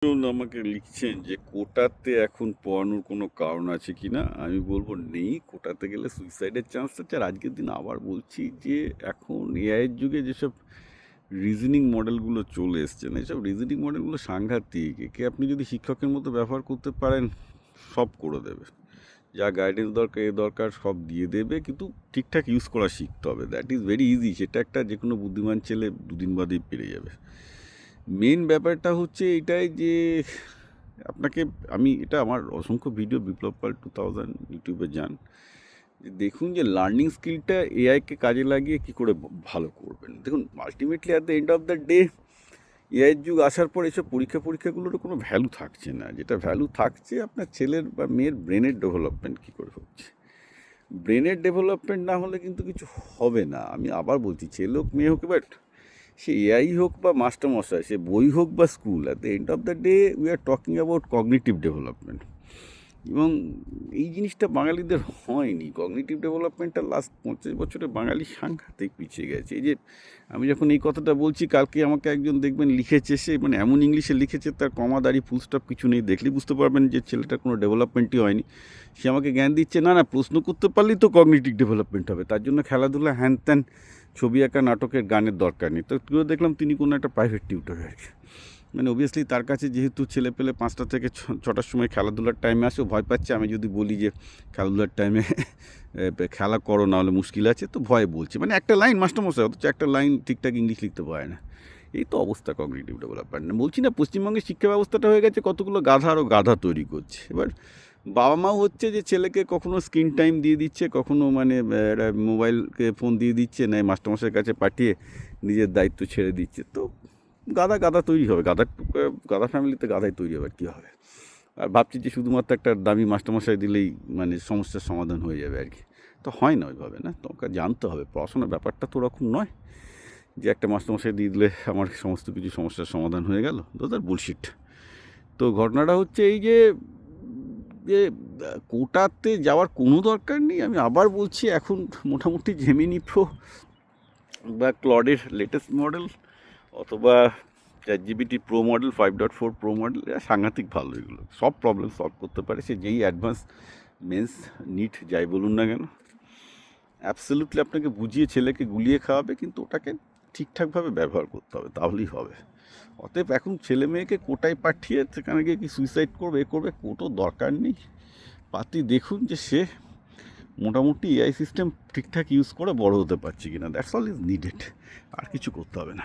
আমাকে লিখছেন যে কোটাতে এখন পড়ানোর কোনো কারণ আছে কি না। আমি বলবো নেই, কোটাতে গেলে সুইসাইডের চান্স আছে। আর আজকের দিন আবার বলছি যে এখন এআইয়ের যুগে যেসব রিজনিং মডেলগুলো চলে এসছে না, এসব রিজনিং মডেলগুলো সাংঘাতিক। একে আপনি যদি শিক্ষকের মতো ব্যবহার করতে পারেন সব করে দেবে, যা গাইডেন্স দরকার দরকার সব দিয়ে দেবে, কিন্তু ঠিকঠাক ইউজ করা শিখতে হবে। That is very easy. সেটা একটা যে কোনো বুদ্ধিমান ছেলে দুদিন বাদেই পেরে যাবে। মেন ব্যাপারটা হচ্ছে এটাই যে আপনাকে, আমি এটা আমার অসংখ্য ভিডিও বিপ্লব পাল 2000 ইউটিউবে যান, যে দেখুন যে লার্নিং স্কিলটা এআইকে কাজে লাগিয়ে কী করে ভালো করবেন। দেখুন ultimately at the end of the day এআইয়ের যুগ আসার পর এসব পরীক্ষাগুলোরও কোনো ভ্যালু থাকছে না। যেটা ভ্যালু থাকছে আপনার ছেলের বা মেয়ের ব্রেনের ডেভেলপমেন্ট কী করে হচ্ছে। ব্রেনের ডেভেলপমেন্ট না হলে কিন্তু কিছু হবে না। আমি আবার বলছি, ছেলে হোক মেয়ে হোক, বাট সে এআই হোক বা মাস্টারমশাই, সে বই হোক বা school, at the end of the day we are talking about cognitive development. এবং এই জিনিসটা বাঙালিদের হয়নি। কগনিটিভ ডেভেলপমেন্টটা লাস্ট 50 বছরে বাঙালি সাংঘাতিক পিছিয়ে গেছে। এই যে আমি যখন এই কথাটা বলছি, কালকে আমাকে একজন দেখবেন লিখেছে, সে মানে এমন ইংলিশে লিখেছে, তার কমা দাড়ি ফুল স্টপ কিছু নেই, দেখলেই বুঝতে পারবেন যে ছেলেটার কোনো ডেভেলপমেন্টই হয়নি। সে আমাকে জ্ঞান দিচ্ছে, না না, প্রশ্ন করতে পারলেই তো কগনিটিভ ডেভেলপমেন্ট হবে, তার জন্য খেলাধুলা হ্যান ত্যান ছবি আঁকা নাটকের গানের দরকার নেই। তো দেখলাম তিনি কোনো একটা প্রাইভেট টিউটর আর কি। মানে অবভিয়াসলি তার কাছে যেহেতু ছেলে পেলে 5টা থেকে 6টার সময় খেলাধুলার টাইমে আসে, ভয় পাচ্ছে আমি যদি বলি যে খেলাধুলার টাইমে খেলা করো, না হলে মুশকিল আছে, তো ভয়ে বলছে। মানে একটা লাইন মাস্টারমশাই, অথচ একটা লাইন ঠিকঠাক ইংলিশ লিখতে পারে না। এই তো অবস্থা কগনিটিভ ডেভেলপমেন্ট। বলছি না, পশ্চিমবঙ্গের শিক্ষা ব্যবস্থাটা হয়ে গেছে কতগুলো গাধা আরও গাধা তৈরি করছে। এবার বাবা মাও হচ্ছে যে ছেলেকে কখনো স্ক্রিন টাইম দিয়ে দিচ্ছে, কখনো মানে মোবাইলকে ফোন দিয়ে দিচ্ছে, না মাস্টারমশাইয়ের কাছে পাঠিয়ে নিজের দায়িত্ব ছেড়ে দিচ্ছে। তো গাদা তৈরি হবে। গাদা ফ্যামিলিতে গাদাই তৈরি হবে, আর কী হবে। আর ভাবছি যে শুধুমাত্র একটা দামি মাস্টারমশাই দিলেই মানে সমস্যার সমাধান হয়ে যাবে আর কি। তো হয় না ওইভাবে, না, তোমাকে জানতে হবে পড়াশোনার ব্যাপারটা তো ওরকম নয় যে একটা মাস্টারমশাই দিয়ে দিলে আমার সমস্ত কিছু সমস্যার সমাধান হয়ে গেল। Those are bullshit. তো ঘটনাটা হচ্ছে এই যে যে কোটাতে যাওয়ার কোনো দরকার নেই। আমি আবার বলছি, এখন মোটামুটি জেমিনি প্রো বা ক্লডের লেটেস্ট মডেল, অথবা ChatGPT pro model 5.4 pro model, এরা সাংঘাতিক ভালো। এগুলো সব প্রবলেম সলভ করতে পারে, সে যেই অ্যাডভান্স মেন্স নিট যাই বলুন না কেন। অ্যাবসলিউটলি আপনাকে বুঝিয়ে ছেলেকে গুলিয়ে খাওয়াবে, কিন্তু ওটাকে ঠিকঠাকভাবে ব্যবহার করতে হবে, তাহলেই হবে। অতএব এখন ছেলে মেয়েকে কোটায় পাঠিয়ে সেখানে গিয়ে কি সুইসাইড করবে এ করবে, কোটো দরকার নেই। পাতি দেখুন যে সে মোটামুটি এআই সিস্টেম ঠিকঠাক ইউজ করে বড় হতে পারছে কিনা, দ্যাটস অল ইজ নিডেড। আর কিছু করতে হবে না।